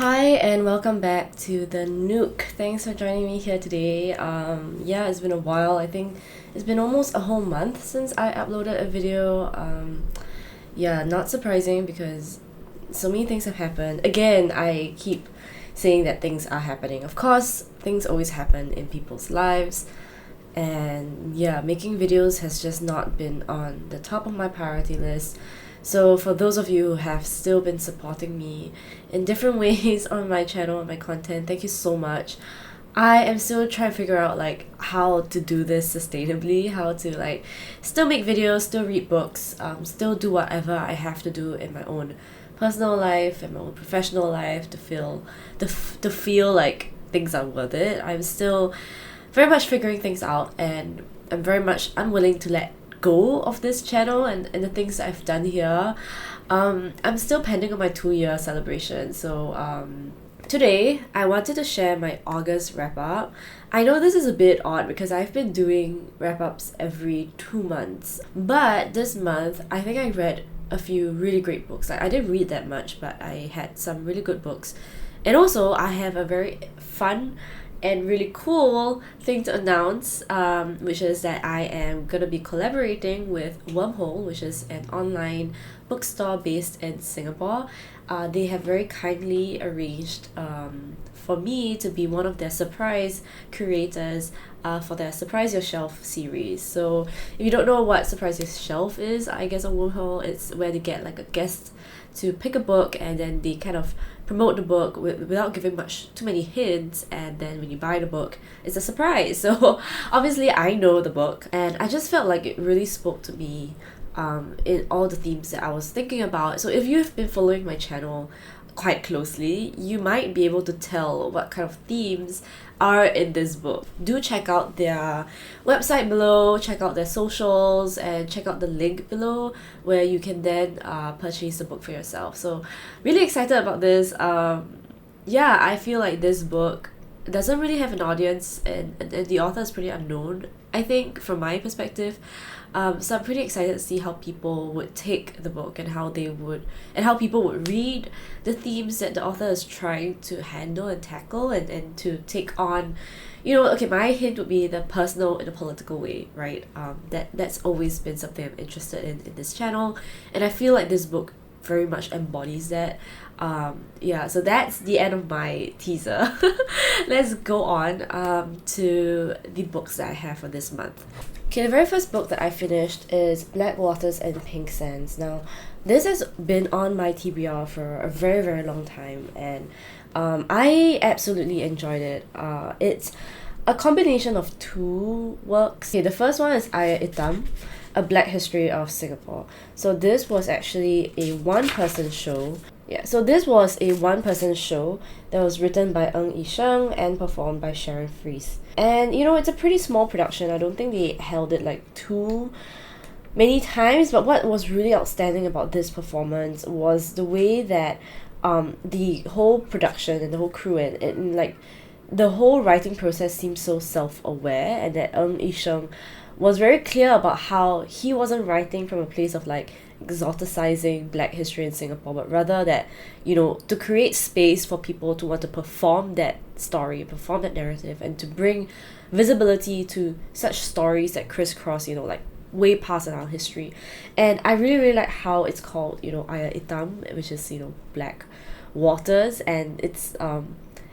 Hi and welcome back to the Nuke. Thanks for joining me here today. Yeah, it's been a while. I think it's been almost a whole month since I uploaded a video. Yeah, not surprising because so many things have happened. Again, I keep saying that things are happening. Of course, things always happen in people's lives. And yeah, making videos has just not been on the top of my priority list. So for those of you who have still been supporting me in different ways on my channel and my content, thank you so much. I am still trying to figure out how to do this sustainably, how to still make videos, still read books, still do whatever I have to do in my own personal life and my own professional life to feel like things are worth it. I'm still very much figuring things out, and I'm willing to let go of this channel and the things that I've done here. I'm still pending on my 2-year celebration, so today I wanted to share my August wrap-up. I know this is a bit odd because I've been doing wrap-ups every 2 months, but this month I think I read a few really great books. I didn't read that much, but I had some really good books. And also I have a very fun and really cool thing to announce, which is that I am going to be collaborating with Wormhole, which is an online bookstore based in Singapore. They have very kindly arranged for me to be one of their surprise curators for their Surprise Your Shelf series. So if you don't know what Surprise Your Shelf is, I guess on Wormhole, it's where they get a guest to pick a book and then they kind of promote the book without giving too many hints, and then when you buy the book it's a surprise. So obviously I know the book and I just felt like it really spoke to me in all the themes that I was thinking about. So if you've been following my channel quite closely, you might be able to tell what kind of themes are in this book. Do check out their website below, check out their socials, and check out the link below where you can then purchase the book for yourself. So really excited about this. Yeah, I feel like this book doesn't really have an audience, and the author is pretty unknown, I think, from my perspective. So I'm pretty excited to see how people would take the book and how people would read the themes that the author is trying to handle and tackle and to take on. Okay, my hint would be the personal in a political way, right? That's always been something I'm interested in this channel, and I feel like this book very much embodies that. Yeah, so that's the end of my teaser. Let's go on to the books that I have for this month. Okay, the very first book that I finished is Black Waters and Pink Sands. Now, this has been on my TBR for a very, very long time, and I absolutely enjoyed it. It's a combination of two works. Okay, the first one is Ayah Hitam, A Black History of Singapore. So this was actually a one-person show. Yeah, so this was a one-person show that was written by Yi-Sheng and performed by Sharon Fries. And it's a pretty small production. I don't think they held it too many times, but what was really outstanding about this performance was the way that the whole production and the whole crew and the whole writing process seemed so self-aware, and that Yi-Sheng was very clear about how he wasn't writing from a place of exoticizing Black history in Singapore, but rather that, to create space for people to want to perform that story, perform that narrative, and to bring visibility to such stories that crisscross, way past in our history. And I really, really like how it's called, Ayah Hitam, which is, Black Waters, and it's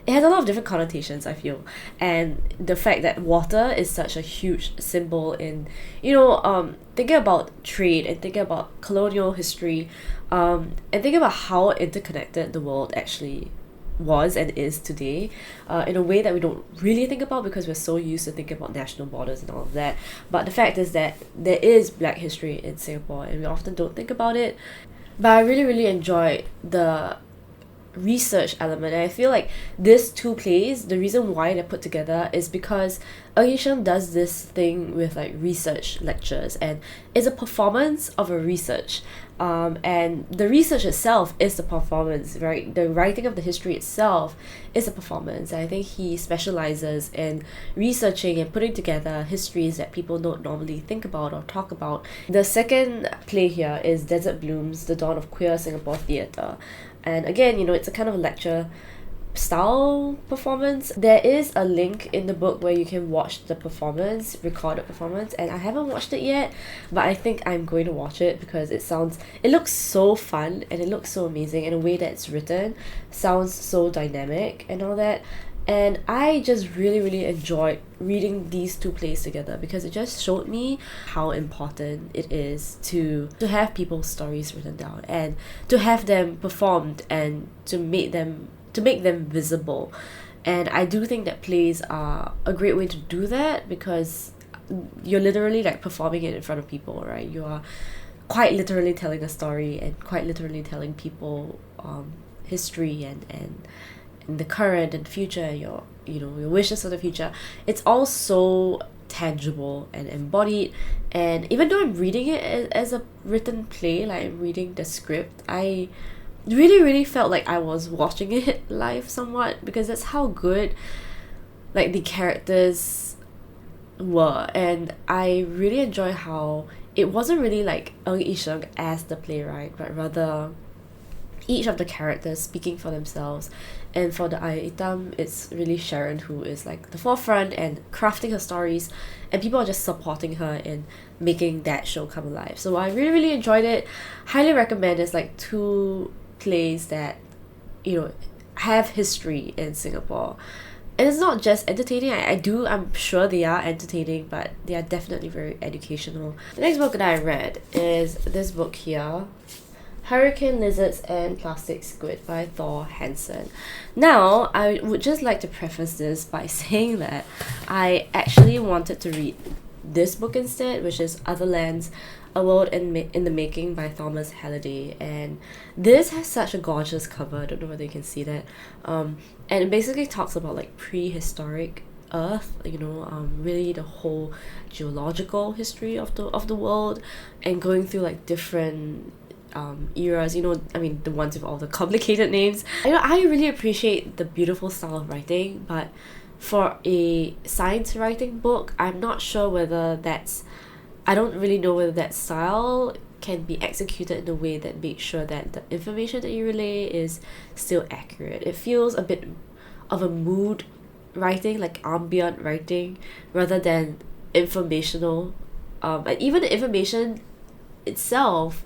it has a lot of different connotations, I feel, and the fact that water is such a huge symbol in thinking about trade and thinking about colonial history, and thinking about how interconnected the world actually was and is today, in a way that we don't really think about because we're so used to thinking about national borders and all of that. But the fact is that there is Black history in Singapore and we often don't think about it. But I really, really enjoyed the research element, and I feel like these two plays, the reason why they're put together is because Yi-Sheng does this thing with research lectures, and it's a performance of a research, and the research itself is the performance, right? The writing of the history itself is a performance, and I think he specializes in researching and putting together histories that people don't normally think about or talk about. The second play here is Desert Blooms, The Dawn of Queer Singapore Theatre. And again, it's a kind of lecture style performance. There is a link in the book where you can watch the performance, recorded performance, and I haven't watched it yet, but I think I'm going to watch it because it looks so fun and it looks so amazing, and the way that it's written sounds so dynamic and all that. And I just really enjoyed reading these two plays together because it just showed me how important it is to have people's stories written down and to have them performed and to make them visible. And I do think that plays are a great way to do that because you're literally like performing it in front of people, right? You are quite literally telling a story and quite literally telling people history and the current and future, your wishes for the future. It's all so tangible and embodied, and even though I'm reading it as a written play, like I'm reading the script, I really felt like I was watching it live somewhat, because that's how good like the characters were. And I really enjoy how it wasn't really like Yi-Sheng as the playwright, but rather each of the characters speaking for themselves. And for the Itam, it's really Sharon who is like the forefront and crafting her stories, and people are just supporting her in making that show come alive. So I really enjoyed it. Highly recommend. It's like two plays that have history in Singapore. And it's not just entertaining. I'm sure they are entertaining, but they are definitely very educational. The next book that I read is this book here, Hurricane Lizards and Plastic Squid by Thor Hanson. Now, I would just like to preface this by saying that I actually wanted to read this book instead, which is Otherlands, A World in the Making by Thomas Halliday. And this has such a gorgeous cover. I don't know whether you can see that. And it basically talks about like prehistoric Earth, really the whole geological history of the world, and going through like different eras, the ones with all the complicated names. I really appreciate the beautiful style of writing, but for a science writing book, I'm not sure whether I don't really know whether that style can be executed in a way that makes sure that the information that you relay is still accurate. It feels a bit of a mood writing, like ambient writing, rather than informational. And even the information itself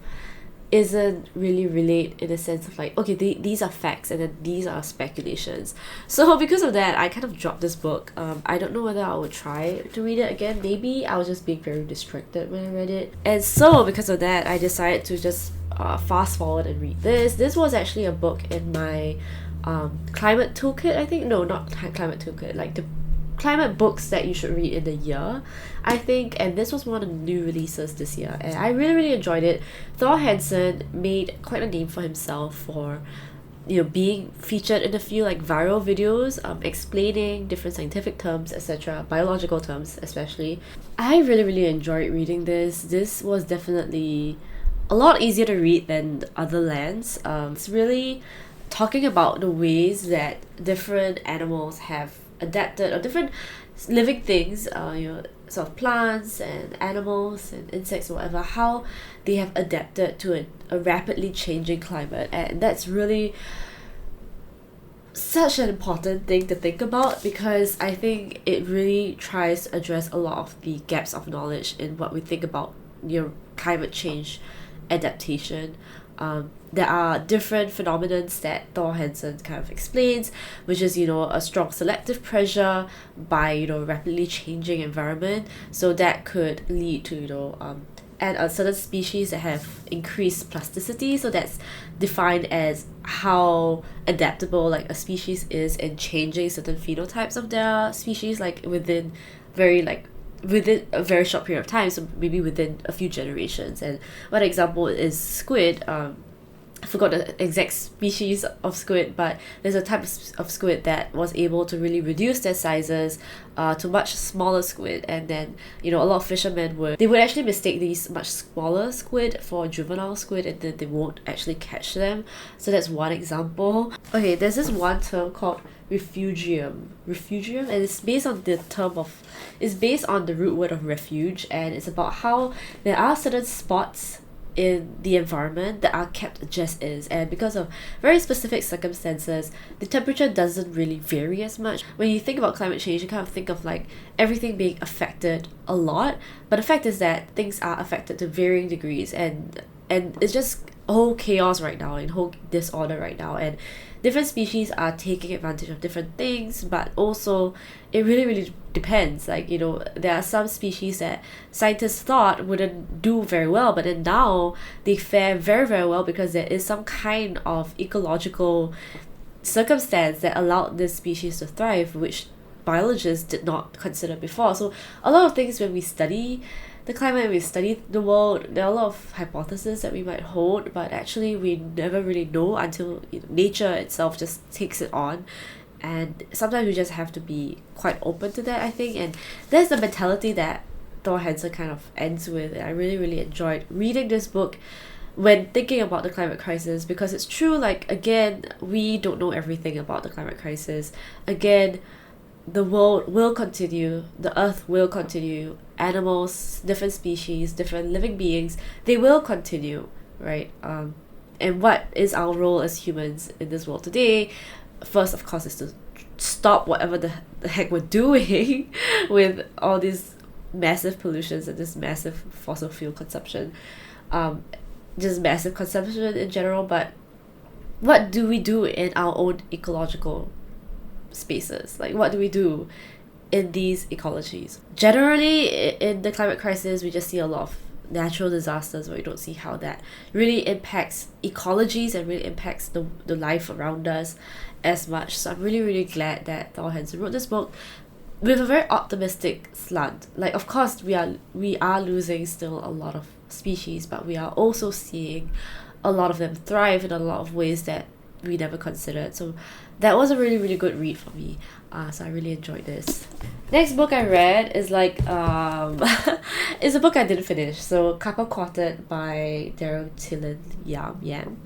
isn't really relate in a sense of like, okay, these are facts and then these are speculations. So because of that, I kind of dropped this book. I don't know whether I would try to read it again. Maybe I was just being very distracted when I read it. And so because of that, I decided to just fast forward and read this. This was actually a book in my climate toolkit, I think. No, not climate toolkit, like the climate books that you should read in the year, I think. And this was one of the new releases this year, and I really enjoyed it. Thor Hanson made quite a name for himself for being featured in a few like viral videos explaining different scientific terms, etc., biological terms especially. I really enjoyed reading this. This was definitely a lot easier to read than Otherlands. It's really talking about the ways that different animals have adapted, or different living things, sort of plants and animals and insects or whatever, how they have adapted to a rapidly changing climate. And that's really such an important thing to think about, because I think it really tries to address a lot of the gaps of knowledge in what we think about climate change adaptation. There are different phenomena that Thor Hanson kind of explains, which is a strong selective pressure by rapidly changing environment. So that could lead to and a certain species that have increased plasticity. So that's defined as how adaptable like a species is in changing certain phenotypes of their species, like within a very short period of time, so maybe within a few generations. And one example is squid. I forgot the exact species of squid, but there's a type of squid that was able to really reduce their sizes to much smaller squid. And then a lot of fishermen would actually mistake these much smaller squid for juvenile squid, and then they won't actually catch them. So that's one example. Okay, there's this one term called refugium, and it's based on the root word of refuge, and it's about how there are certain spots in the environment that are kept just is, and because of very specific circumstances, the temperature doesn't really vary as much. When you think about climate change, you kind of think of like everything being affected a lot, but the fact is that things are affected to varying degrees, and it's just whole chaos right now and whole disorder right now, and different species are taking advantage of different things, but also it really depends. Like, you know, there are some species that scientists thought wouldn't do very well, but then now they fare very well because there is some kind of ecological circumstance that allowed this species to thrive, which biologists did not consider before. So a lot of things, when we study the climate, we study the world, there are a lot of hypotheses that we might hold, but actually we never really know until, you know, nature itself just takes it on. And sometimes we just have to be quite open to that, I think. And there's the mentality that Thor Hanson kind of ends with. And I really enjoyed reading this book when thinking about the climate crisis, because it's true, like, again, we don't know everything about the climate crisis. Again, the world will continue, the earth will continue, animals, different species, different living beings, they will continue, right? And what is our role as humans in this world today? First, of course, is to stop whatever the heck we're doing with all these massive pollutions and this massive fossil fuel consumption, just massive consumption in general. But what do we do in our own ecological spaces? Like, what do we do in these ecologies? Generally, in the climate crisis, we just see a lot of natural disasters where we don't see how that really impacts ecologies and really impacts the life around us as much. So I'm really glad that Thor Hanson wrote this book with a very optimistic slant. Like, of course, we are losing still a lot of species, but we are also seeing a lot of them thrive in a lot of ways that we never considered. So that was a really good read for me. So I really enjoyed this. Next book I read is like is a book I didn't finish. So Kappa Quartet by Daryl, Qilin, Yang.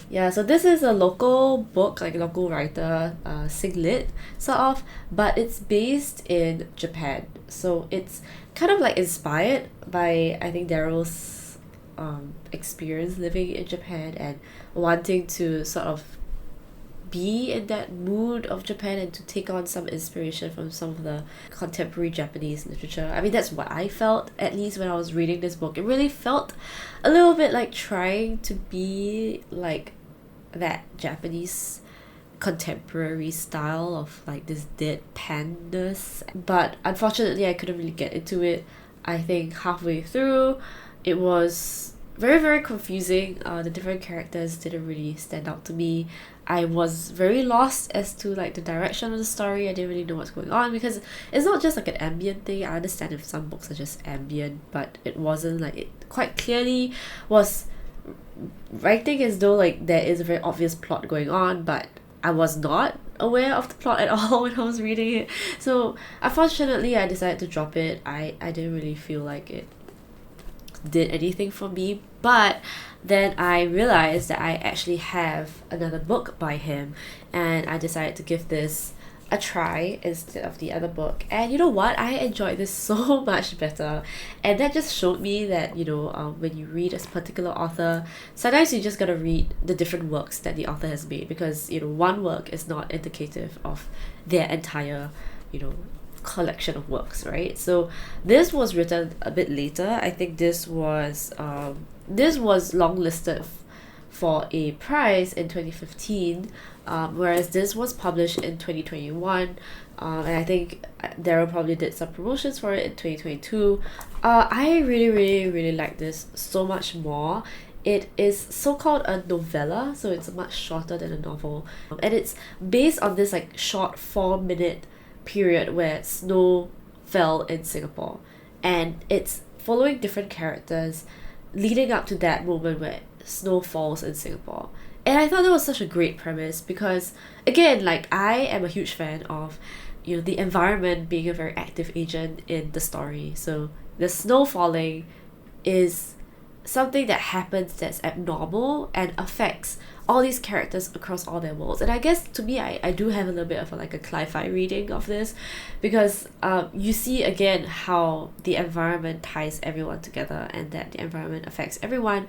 Yeah, so this is a local book, like a local writer, Singlit sort of, but it's based in Japan. So it's kind of like inspired by, I think, Daryl's experience living in Japan and wanting to sort of be in that mood of Japan and to take on some inspiration from some of the contemporary Japanese literature. I mean, that's what I felt, at least when I was reading this book. It really felt a little bit like trying to be like that Japanese contemporary style of like this deadpanness. But unfortunately, I couldn't really get into it. I think halfway through, it was very confusing. The different characters didn't really stand out to me. I was very lost as to like the direction of the story. I didn't really know what's going on, because it's not just like an ambient thing. I understand if some books are just ambient, but it wasn't. Like, it quite clearly was writing as though like there is a very obvious plot going on, but I was not aware of the plot at all when I was reading it. So unfortunately, I decided to drop it. I didn't really feel like it did anything for me. But then I realized that I actually have another book by him, and I decided to give this a try instead of the other book. And you know what? I enjoyed this so much better. And that just showed me that, you know, when you read a particular author, sometimes you just gotta read the different works that the author has made, because, you know, one work is not indicative of their entire, you know, collection of works, right? So this was written a bit later. I think this was longlisted for a prize in 2015, whereas this was published in 2021, and I think Daryl probably did some promotions for it in 2022. I really like this so much more. It is so-called a novella, so it's much shorter than a novel, and it's based on this like short 4-minute period where snow fell in Singapore, and it's following different characters leading up to that moment where snow falls in Singapore. And I thought that was such a great premise, because again, like, I am a huge fan of, you know, the environment being a very active agent in the story. So the snow falling is something that happens that's abnormal and affects all these characters across all their worlds. And I guess to me, I do have a little bit of like a cli-fi reading of this, because you see again how the environment ties everyone together, and that the environment affects everyone,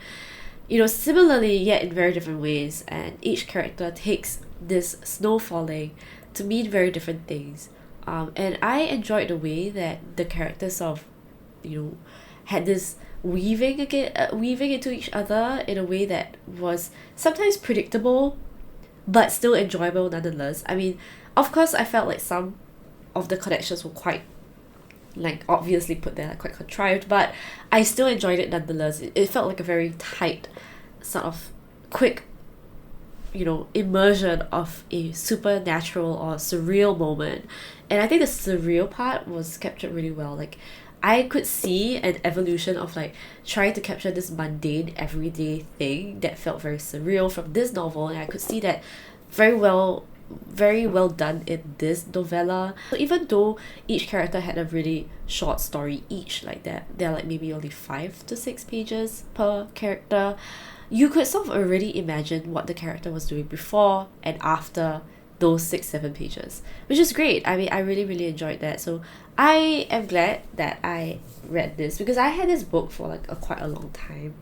you know, similarly yet in very different ways, and each character takes this snow falling to mean very different things. And I enjoyed the way that the characters of, you know, had this weaving into each other in a way that was sometimes predictable but still enjoyable nonetheless. I mean, of course, I felt like some of the connections were quite, like, obviously put there, like, quite contrived, but I still enjoyed it nonetheless. It felt like a very tight, sort of quick, you know, immersion of a supernatural or surreal moment. And I think the surreal part was captured really well. Like, I could see an evolution of like trying to capture this mundane everyday thing that felt very surreal from this novel, and I could see that very well done in this novella. So even though each character had a really short story each, like that they're like maybe only 5 to 6 pages per character, you could sort of already imagine what the character was doing before and after those 6-7 pages, which is great. I mean, I really enjoyed that. So I am glad that I read this, because I had this book for like quite a long time,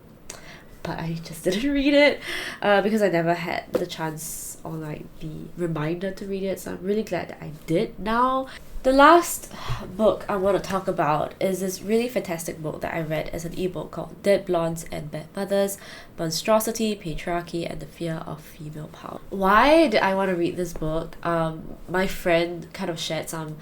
but I just didn't read it because I never had the chance or like the reminder to read it. So I'm really glad that I did now. The last book I want to talk about is this really fantastic book that I read as an ebook called Dead Blondes and Bad Mothers, Monstrosity, Patriarchy, and the Fear of Female Power. Why did I want to read this book? My friend kind of shared some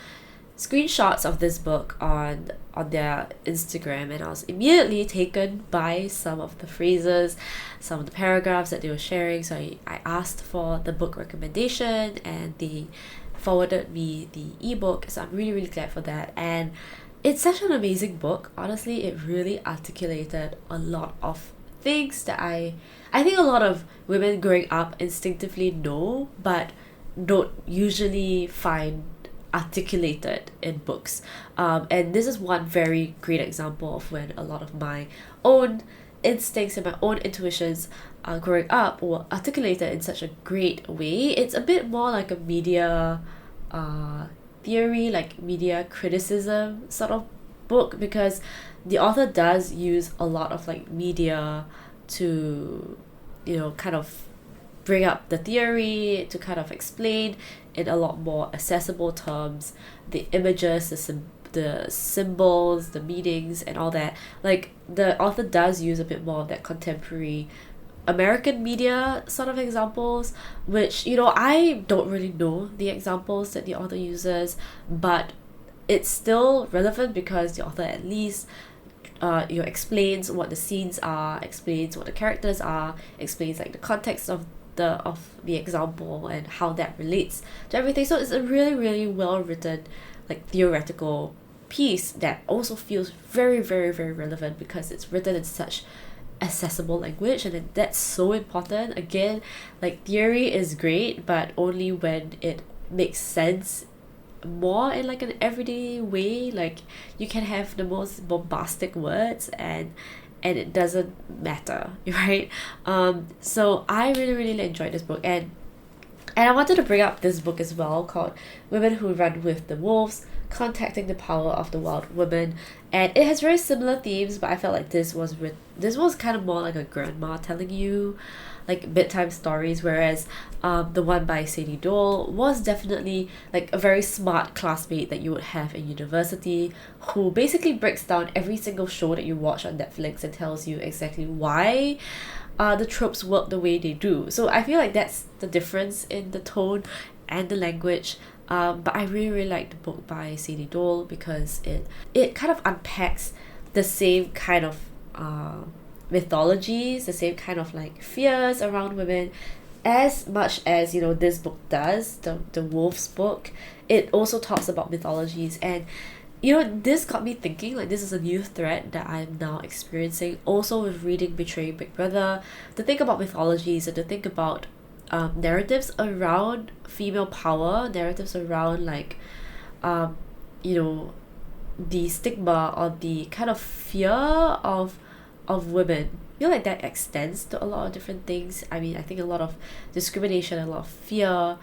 screenshots of this book on their Instagram, and I was immediately taken by some of the phrases, some of the paragraphs that they were sharing. So I asked for the book recommendation, and they forwarded me the ebook. So I'm really glad for that. And it's such an amazing book. Honestly, it really articulated a lot of things that I think a lot of women growing up instinctively know but don't usually find articulated in books. And this is one very great example of when a lot of my own instincts and my own intuitions growing up were articulated in such a great way. It's a bit more like a media theory, like media criticism sort of book, because the author does use a lot of like media to, you know, kind of bring up the theory, to kind of explain in a lot more accessible terms the images, the symbols, the meanings, and all that. Like, the author does use a bit more of that contemporary American media sort of examples, which, you know, I don't really know the examples that the author uses, but it's still relevant because the author at least you know, explains what the scenes are, explains what the characters are, explains like the context of the example and how that relates to everything. So it's a really well written, like, theoretical piece that also feels very relevant because it's written in such accessible language, and that's so important. Again, like, theory is great, but only when it makes sense more in like an everyday way. Like, you can have the most bombastic words and it doesn't matter, right? So I really enjoyed this book, and I wanted to bring up this book as well, called Women Who Run With the Wolves, Contacting the Power of the Wild Woman. And it has very similar themes, but I felt like this was kind of more like a grandma telling you like bedtime stories, whereas the one by Sady Doyle was definitely like a very smart classmate that you would have in university, who basically breaks down every single show that you watch on Netflix and tells you exactly why the tropes work the way they do. So I feel like that's the difference in the tone and the language. But I really liked the book by Sady Doyle because it kind of unpacks the same kind of mythologies, the same kind of like fears around women, as much as, you know, this book does, the Wolves book. It also talks about mythologies, and, you know, this got me thinking, like, this is a new thread that I'm now experiencing also with reading Betraying Big Brother, to think about mythologies and to think about narratives around female power, narratives around like you know, the stigma or the kind of fear of of women. I feel like that extends to a lot of different things. I mean, I think a lot of discrimination, a lot of fear,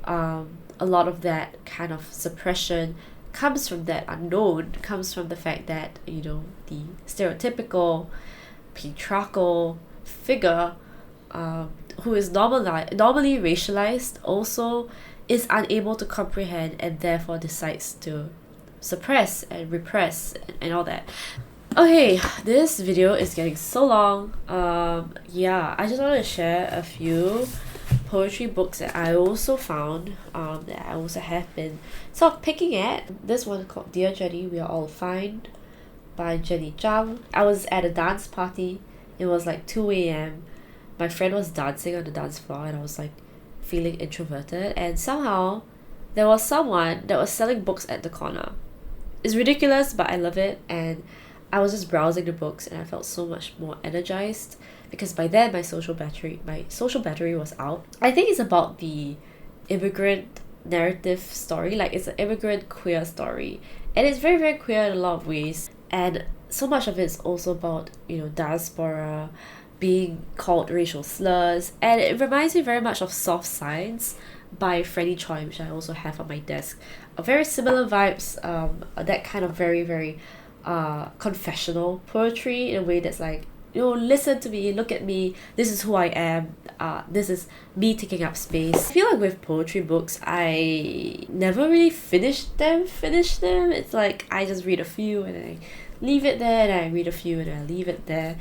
a lot of that kind of suppression comes from that unknown, comes from the fact that, you know, the stereotypical patriarchal figure who is normally racialized also is unable to comprehend and therefore decides to suppress and repress and all that. Okay, this video is getting so long. Yeah, I just wanted to share a few poetry books that I also found, that I also have been sort of picking at. This one called Dear Jenny, We Are All Fine by Jenny Zhang. I was at a dance party. It was like 2 a.m. My friend was dancing on the dance floor and I was like feeling introverted, and somehow there was someone that was selling books at the corner. It's ridiculous, but I love it, and I was just browsing the books and I felt so much more energized because by then my social battery was out. I think it's about the immigrant narrative story, like it's an immigrant queer story, and it's very, very queer in a lot of ways, and so much of it's also about, you know, diaspora, being called racial slurs, and it reminds me very much of Soft Science by Freddie Choi, which I also have on my desk. Very similar vibes, that kind of very, very confessional poetry in a way that's like, you know, listen to me, look at me, this is who I am, this is me taking up space. I feel like with poetry books, I never really finish them. It's like I just read a few and I leave it there, and I read a few and I leave it there.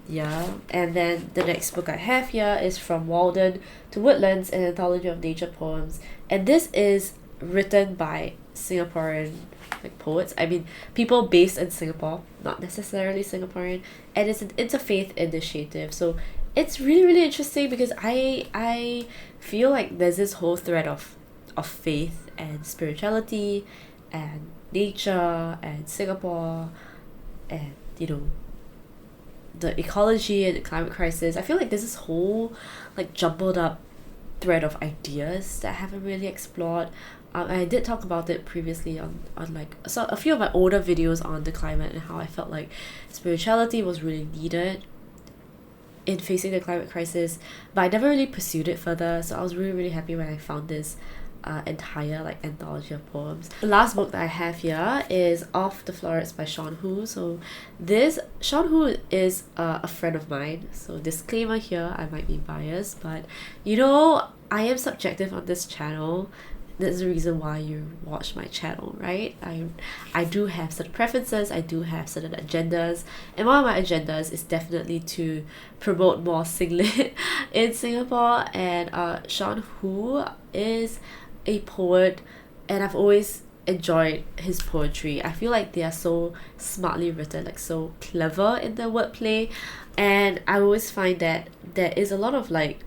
Yeah, and then the next book I have here is From Walden to Woodlands, an anthology of nature poems, and this is written by Singaporean like poets. I mean, people based in Singapore, not necessarily Singaporean, and it's an interfaith initiative. So it's really, really interesting because I feel like there's this whole thread of faith and spirituality and nature and Singapore and, you know, the ecology and the climate crisis. I feel like there's this whole like jumbled up thread of ideas that I haven't really explored. I did talk about it previously on like a few of my older videos on the climate and how I felt like spirituality was really needed in facing the climate crisis, but I never really pursued it further. So I was really, really happy when I found this entire like anthology of poems. The last book that I have here is Off the Florids by Shawn Hoo. So this Shawn Hoo is a friend of mine, so disclaimer here, I might be biased, but you know, I am subjective on this channel. That's the reason why you watch my channel, right? I do have certain preferences, I do have certain agendas, and one of my agendas is definitely to promote more singlet in Singapore. And Shawn Hoo is a poet, and I've always enjoyed his poetry. I feel like they are so smartly written, like so clever in the wordplay, and I always find that there is a lot of like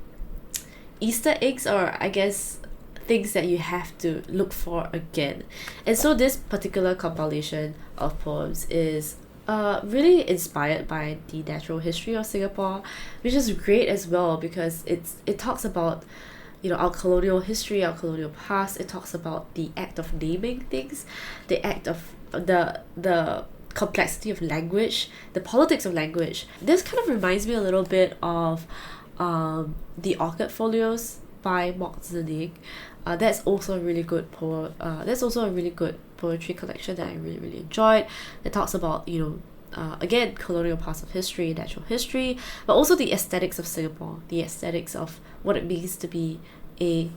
Easter eggs, or I guess things that you have to look for again. And so this particular compilation of poems is really inspired by the natural history of Singapore, which is great as well because it talks about, you know, our colonial history, our colonial past. It talks about the act of naming things, the act of the complexity of language, the politics of language. This kind of reminds me a little bit of the Orchid Folios by Mok Zining. That's also a really good that's also a really good poetry collection that I really, really enjoyed. It talks about, you know, again, colonial past of history, natural history, but also the aesthetics of Singapore, the aesthetics of what it means to be a,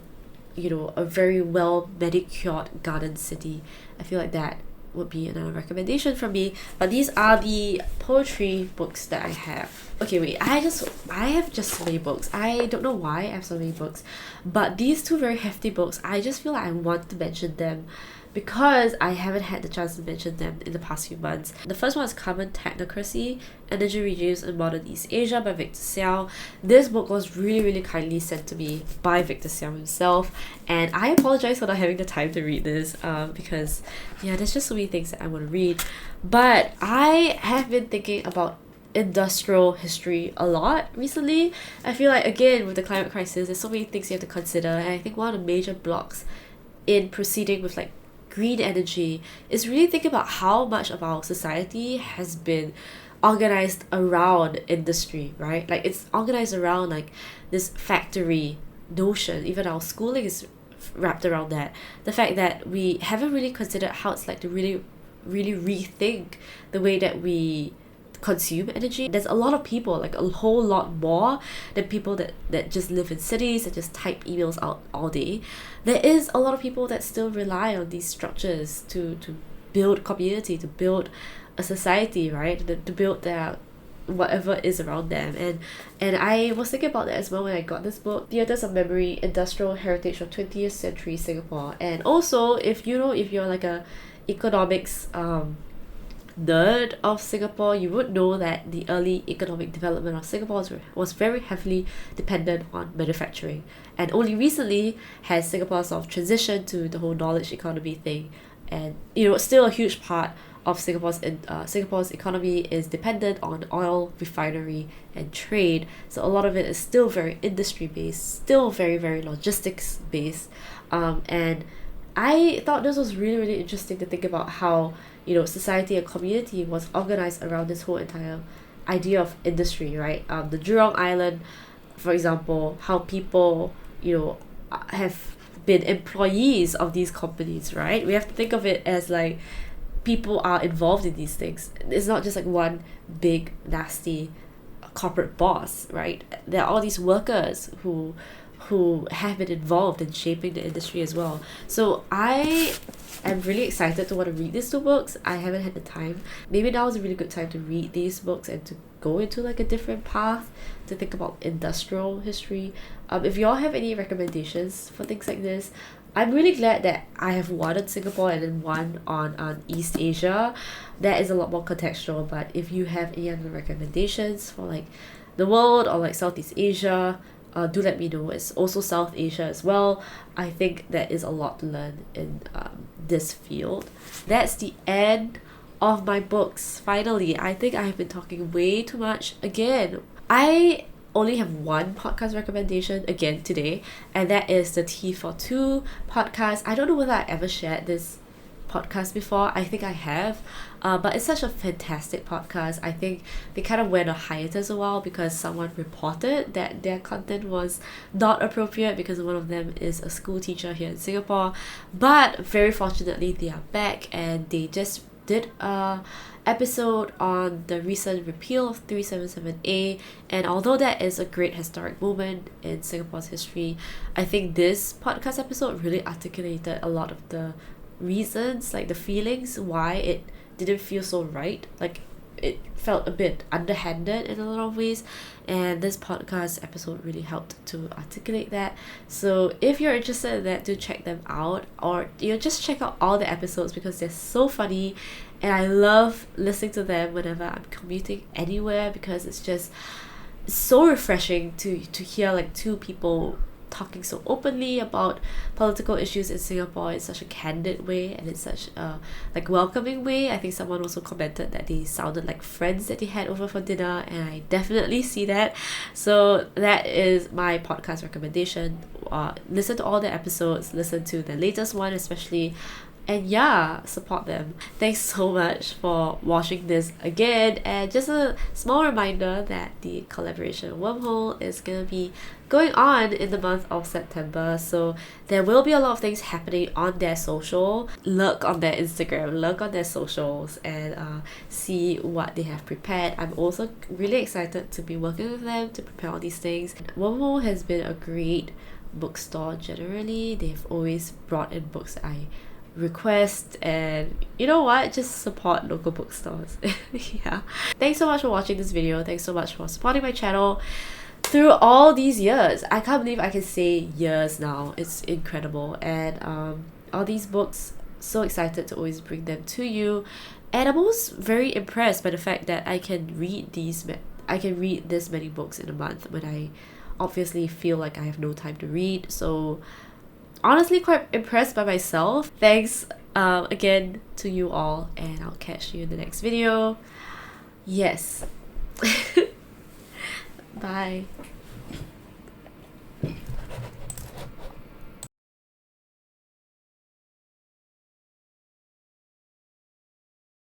you know, a very well manicured garden city. I feel like that would be another recommendation from me. But these are the poetry books that I have. Okay, wait, I have just so many books. I don't know why I have so many books, but these two very hefty books, I just feel like I want to mention them because I haven't had the chance to mention them in the past few months. The first one is Common Technocracy, Energy Regimes in Modern East Asia by Victor Seow. This book was really, really kindly sent to me by Victor Seow himself, and I apologize for not having the time to read this because, yeah, there's just so many things that I want to read. But I have been thinking about industrial history a lot recently. I feel like, again, with the climate crisis, there's so many things you have to consider, and I think one of the major blocks in proceeding with like green energy is really thinking about how much of our society has been organized around industry, right? Like it's organized around like this factory notion. Even our schooling is wrapped around that. The fact that we haven't really considered how it's like to really rethink the way that we consume energy. There's a lot of people, like a whole lot more than people that just live in cities and just type emails out all day. There is a lot of people that still rely on these structures to build community, to build a society, right? To build their whatever is around them. And I was thinking about that as well when I got this book, Theatres of Memory, Industrial Heritage of 20th Century Singapore. And also, if you're like a economics nerd of Singapore, you would know that the early economic development of Singapore was very heavily dependent on manufacturing, and only recently has Singapore sort of transitioned to the whole knowledge economy thing. And still a huge part of Singapore's economy is dependent on oil refinery and trade, so a lot of it is still very industry based, still very logistics based. And I thought this was really interesting to think about how society and community was organized around this whole entire idea of industry, right? The Jurong Island, for example, how people have been employees of these companies, right? We have to think of it as like people are involved in these things. It's not just like one big nasty corporate boss, right? There are all these workers who have been involved in shaping the industry as well. So I am really excited to want to read these two books. I haven't had the time. Maybe now is a really good time to read these books and to go into like a different path to think about industrial history. If y'all have any recommendations for things like this, I'm really glad that I have one on Singapore and then one on East Asia. That is a lot more contextual, but if you have any other recommendations for like the world or like Southeast Asia, do let me know. It's also South Asia as well. I think there is a lot to learn in this field. That's the end of my books. Finally, I think I have been talking way too much again. I only have one podcast recommendation again today, and that is the T for Two podcast. I don't know whether I ever shared this podcast before. I think I have, but it's such a fantastic podcast. I think they kind of went on hiatus a while because someone reported that their content was not appropriate, because one of them is a school teacher here in Singapore. But very fortunately, they are back, and they just did a episode on the recent repeal of 377A, and although that is a great historic moment in Singapore's history, I think this podcast episode really articulated a lot of the reasons, like the feelings why it didn't feel so right. Like it felt a bit underhanded in a lot of ways, and this podcast episode really helped to articulate that. So if you're interested in that, do check them out, or just check out all the episodes because they're so funny, and I love listening to them whenever I'm commuting anywhere, because it's just so refreshing to hear like two people talking so openly about political issues in Singapore in such a candid way and in such a like welcoming way. I think someone also commented that they sounded like friends that they had over for dinner, and I definitely see that. So that is my podcast recommendation. Listen to all the episodes, listen to the latest one especially, and yeah, support them. Thanks so much for watching this again, and just a small reminder that the collaboration Wormhole is gonna be going on in the month of September, so there will be a lot of things happening on their social. Look on their Instagram, look on their socials, and see what they have prepared. I'm also really excited to be working with them to prepare all these things. Wormhole has been a great bookstore generally. They've always brought in books that I request, and you know what, just support local bookstores. Yeah, thanks so much for watching this video. Thanks so much for supporting my channel through all these years. I can't believe I can say years now. It's incredible. And all these books, so excited to always bring them to you, and I'm always very impressed by the fact that I can read this many books in a month when I obviously feel like I have no time to read. So honestly quite impressed by myself. Thanks again to you all, and I'll catch you in the next video. Yes. Bye.